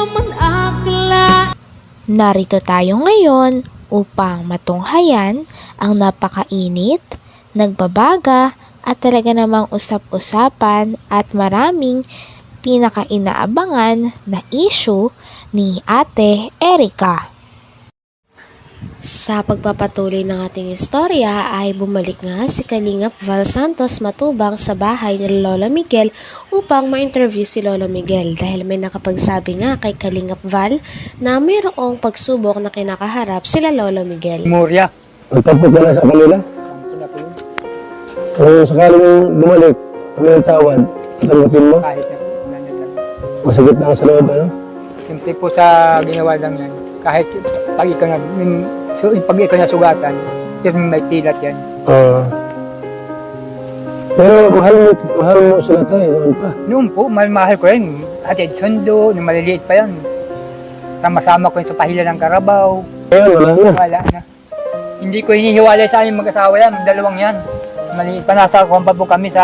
naman akla. Narito tayo ngayon upang matunghayan ang napakainit, nagbabaga at talaga namang usap-usapan at maraming pinaka-inaabangan na issue ni Ate Erica. Sa pagpapatuloy ng ating istorya ay bumalik nga si Kalingap Val Santos Matubang sa bahay ni Lola Miguel upang ma-interview si Lola Miguel dahil may nakapagsabi nga kay Kalingap Val na mayroong pagsubok na kinakaharap sila Lola Miguel. Moria. Magtapos ka na sa kanila. Kung sakaling bumalik, ano yung tawad, tanggapin mo? Kahit na Masakit lang sa loob, ano? simple po sa ginawa lang yan. Kahit pag ikaw na, pag ikaw na sugatan, pero may tilat yan. Pero mahal mo sila tayo, noon pa. Noon po, mahal ko yan. Hatid sundo, nung maliliit pa yan. Sama-sama ko yun sa pahila ng Karabaw. Ngayon, wala na. Wala na. Hindi ko hinihiwalay sa aming mag-asawa yan, dalawang yan. Maliit pa, nasa kompa po kami sa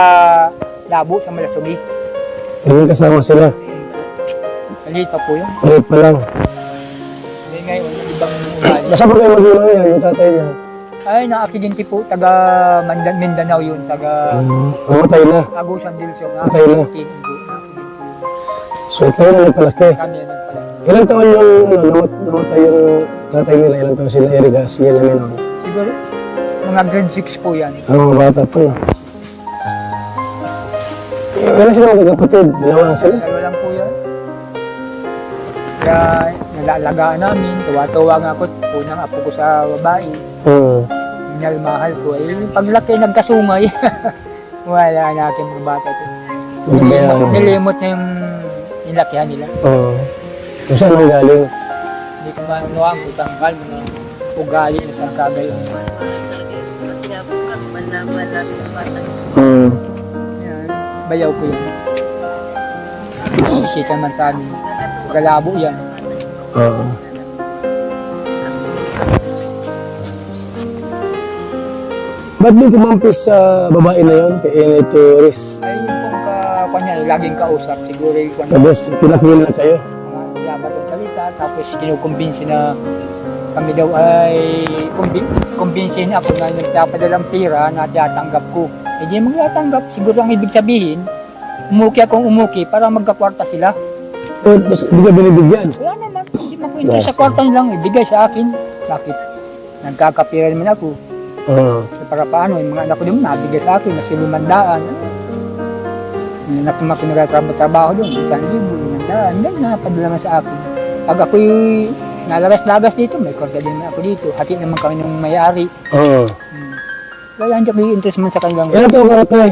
Labo, sa Malasugi. Hindi kasama sila. Maliit pa po yun. Maliit pa lang. Hindi ngayon, ibang ugali. Nasa pa kayo magulang niya, yung tatay niya? Ay, na-aksidente po, taga Mindanao yun, taga Namatay na. Agusan del Sur. Patay na. So, ikaw na nagpalaki. Kami yan pala. Ilang taon yung namatay yung tatay nila? Ilang taon sila, Erica, siya lang yun? Siguro, mga grade 6 po yan. Ang mga bata po. Kailan sila magkakapatid? Dalawa lang sila? Dalawa lang po yan. Kaya nalalagaan namin, tuwa-tuwa nga ako, unang apo ko sa babae. Minalmahal ko. Eh, paglaki, nagkasungay. Wala na aking mga bata ito. Nilimot na yung nilakihan nila. Kung saan ang galing? Hindi ko manunuhan kung tanggal mo na ugali na pagkagay. Yan, bayaw ko yun. Isita man sa amin. Galabo yan. Ba't mo kumampis sa babae na yun? Kay Ene Torres. Ay, yun pong kanya, laging kausap. Siguro yung kanya. Tapos, pinakwil na kayo. Mga yabat ang salita. Tapos, kinukumbinsi na kami daw ay kumbinsi na ako na nagpapadalang pira na tiyatanggap ko. Eh, di magtatanggap. Siguro ang ibig sabihin, umuki akong umuki para magkakwarta sila. Tapos, hindi ka binibigyan. Wala naman. Hindi mo ko interest sa kwarta nilang ibigay sa akin. Bakit? Nagkakapira naman ako. So, para paano, yung mga anak ko din nabigay sa akin, mas 500. Yung anak ko nagtatrabaho doon, 1,000, 500. Then, napadala naman sa akin. Pag ako'y nalagas-lagas dito, may kwarta din ako dito. Hati naman kami ng may-ari. Kaya hindi ko interest man sa kanilang. Ilan taon ka na tayo?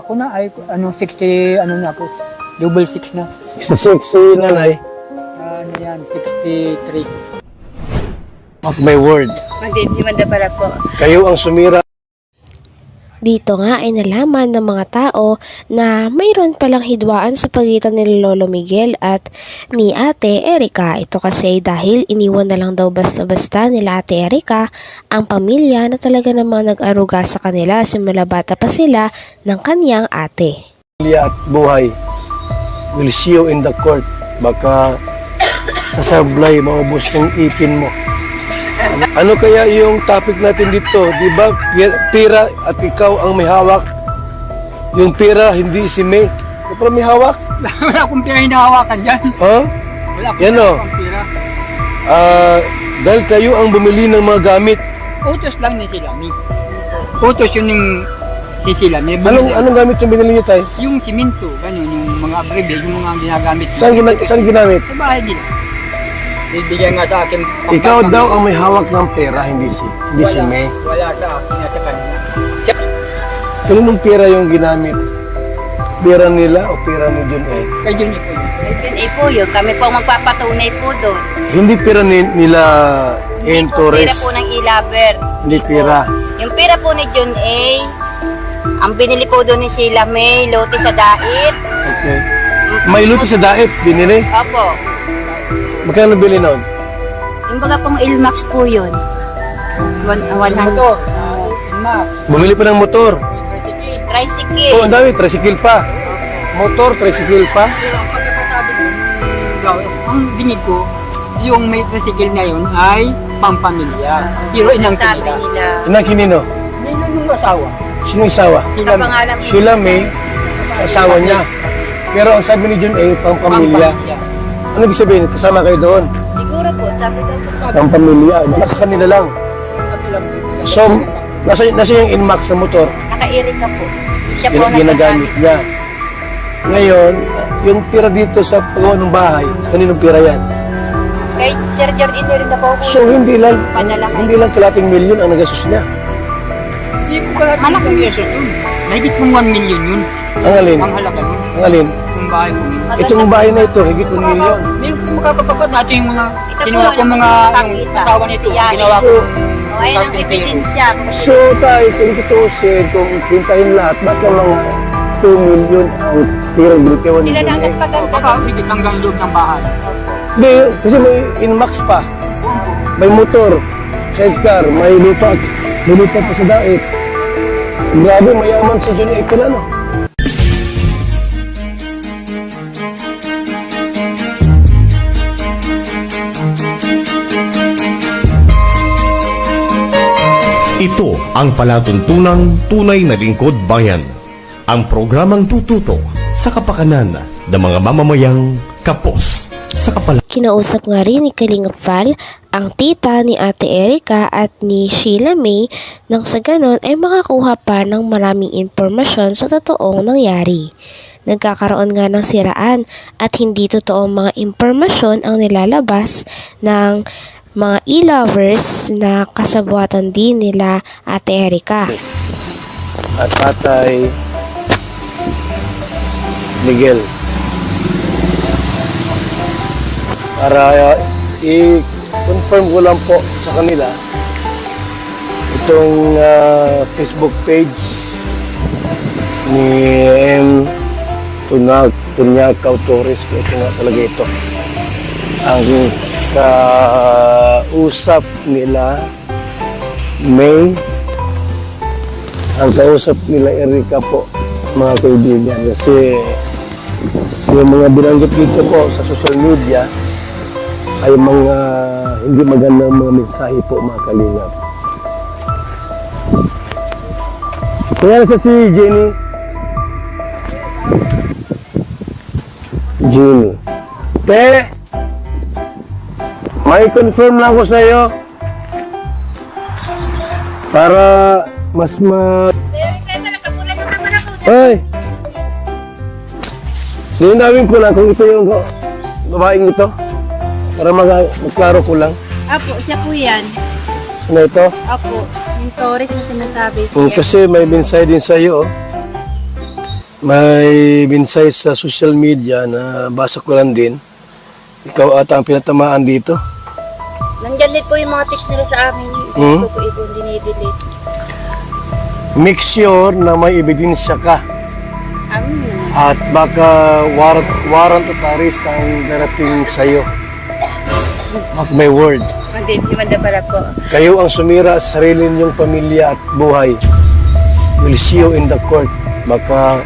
Ako na ay, 60, na ako. Double 6 na. 66 si nanay. Ano yan, 63. Of my word. Magdidimanda para po. Kayo ang sumira. Dito nga ay nalaman ng mga tao na mayroon palang hidwaan sa pagitan ni Lolo Miguel at ni Ate Erica. Ito kasi dahil iniwan na lang daw basta-basta nila Ate Erica ang pamilya na talaga namang nag-aruga sa kanila simula bata pa sila ng kanyang ate. Pamilya at buhay. We'll see you in the court. Baka sasablay, maubos yung ipin mo. Ano kaya yung topic natin dito? Di ba pira at ikaw ang may hawak? Yung pira, hindi si May. Ikaw pala may hawak? Wala akong pira hinahawakan dyan. Ha? Wala akong Yan o. pira. Dahil kayo ang bumili ng mga gamit. Utos lang ni Silami. Utos yun yung si Silami. Anong gamit yung binili niyo tayo? Yung simento, ganun, yung mga abrebe, yung mga ginagamit. Saan ginamit? Sa bahay nila. Bibigyan nga sa akin. Ikaw daw ang may hawak ng pera, hindi si May. Wala sa akin, nasa kanya. Kaninong pera yung ginamit? Pera nila o pera mo dun eh? Kaya yun ito yun. Ayun po yun. Kami po magpapatunay po doon. Hindi pera nila Hindi po pira po ng Ilaber. Hindi pera. Yung pira po ni John A. Ang binili po doon ni Sheila May, lote sa dait. Okay. May luto sa daet, binili. Opo. Magkano bili noon? Yung baga pong Ilmax po yun. 100. Motor, Max, Bumili pa ng motor. Tricycle. Oh, ang dami, tricycle pa. Motor, tricycle pa. Ang pagkakasabi ko, daw, ang dinig ko, yung may tricycle na yun ay pampamilya. Pero inang Sabi nila. nila. Inang kinino? Nila nung asawa. Sino isawa? Sila Kapangalan mo. Sheila May, asawa niya. Pero ang sabi ni John A, pang-pamilya. Ano ibig sabihin? Kasama kayo doon? Siguro po, sabi daw po sa Pang-pamilya. Nasa kanila lang. So, nasa yung Inmax na motor, naka-irik ka po. Siya po ang ginagamit niya. Ngayon, yung pira dito sa paggawa ng bahay, kaninong pira yan? Kay Sir Jordan rin na po ako. So, hindi lang kalating milyon ang nagastos niya. Hindi ko kalahati ng yeso yun. Nahigit mong 1 million yun. Ang alin? Ang halaga nun. Ang alin? Yung bahay ko yun. Itong bahay na ito, higit 1 milyon. May makakapagod natin yung mga Ito kinuha po, ko mga nakikita. asawa nito. Yan. Ginawa ko. O, ayun ang ebidensya. So, tayo, kung tutusin, kung pintahin lahat, ba't lang mga 2 milyon ang tira bilkewan ni Sila na John A? nagpaganda. Baka higit hanggang loob ng bahay. Hindi, kasi may Inmax pa. May motor, sidecar, may lupa pa sa daet. Grabe, mayaman si John A. Pala, no? Ito ang palatuntunang tunay na lingkod bayan. Ang programang tututo sa kapakanan ng mga mamamayang kapos sa kapalaran. Kinausap nga rin ni Kalingap Val ang tita ni Ate Erica at ni Sheila May nang sa ganon ay makakuha pa ng maraming impormasyon sa totoong nangyari. Nagkakaroon nga ng siraan at hindi totoong mga impormasyon ang nilalabas ng mga e-lovers na kasabuatan din nila Ate Erica. At Tatay Miguel. Para i-confirm ko lang po sa kanila itong Facebook page ni M. Tunyakaw Torres. Ito nga talaga ito. Ang kausap nila May, ang kausap nila Erica po, mga kaibigan, kasi yung mga binanggit dito po sa social media ay mga hindi magandang mga mensahe po, mga kalingap. Kaya sa si Jenny. May confirm lang ko sa iyo para mas Ay! Linawin ko lang kung ito yung babaeng ito para magklaro ko lang. Apo, siya po yan. Ano ito? Apo, yung stories na sinasabi. Kasi may binsay din sa iyo. May binsay sa social media na basa ko lang din. Ikaw ata ang pinatamaan dito. Nandyan din po yung mga text nila sa amin. Hmm? Ito po ito, dinidelete. Make sure na may ebidensya ka. Amin. At baka warrant of arrest ang darating sa iyo. Mark my word. Hindi naman na pala po. Kayo ang sumira sa sarili ninyong pamilya at buhay. We'll see you in the court. Baka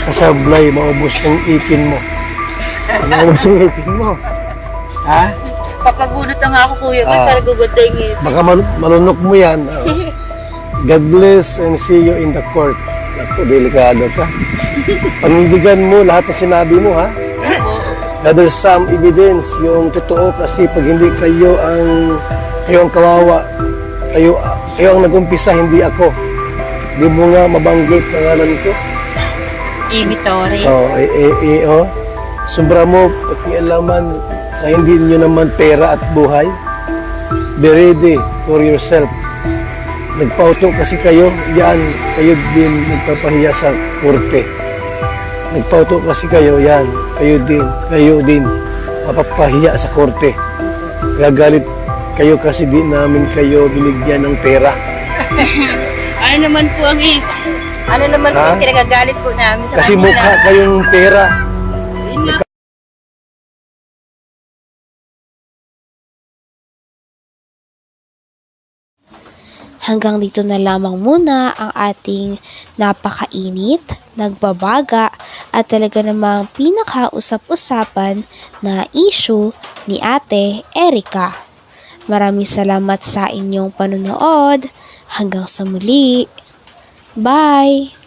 sasablay, maubos yung ipin mo. Maubos yung ipin mo. Ha? Papagunot na nga ako, kuya. Para gugutengin. Baka malunok mo yan. God bless and see you in the court. Ako, delikado ka. Panindigan mo lahat ng sinabi mo, ha? Gather some evidence, yung totoo, kasi pag hindi kayo ang kawawa, kayo ang nag-umpisa, hindi ako. Di mo nga mabanggit pangalan ko. Amy Torres. Sombra mo, pakialaman sa hindi nyo naman pera at buhay. Be ready for yourself. Nagpauto kasi kayo, yan, kayo din nagpapahiya sa korte. Nagpauto kasi kayo, yan, kayo din, mapapahiya sa korte. Gagalit kayo kasi di namin kayo binigyan ng pera. Ano naman po ang kinagagalit po namin sa Kasi kanila. mukha kayong pera. Yun nga. Hanggang dito na lamang muna ang ating napakainit, nagbabaga at talaga namang pinakausap-usapan na issue ni Ate Erica. Maraming salamat sa inyong panonood. Hanggang sa muli. Bye!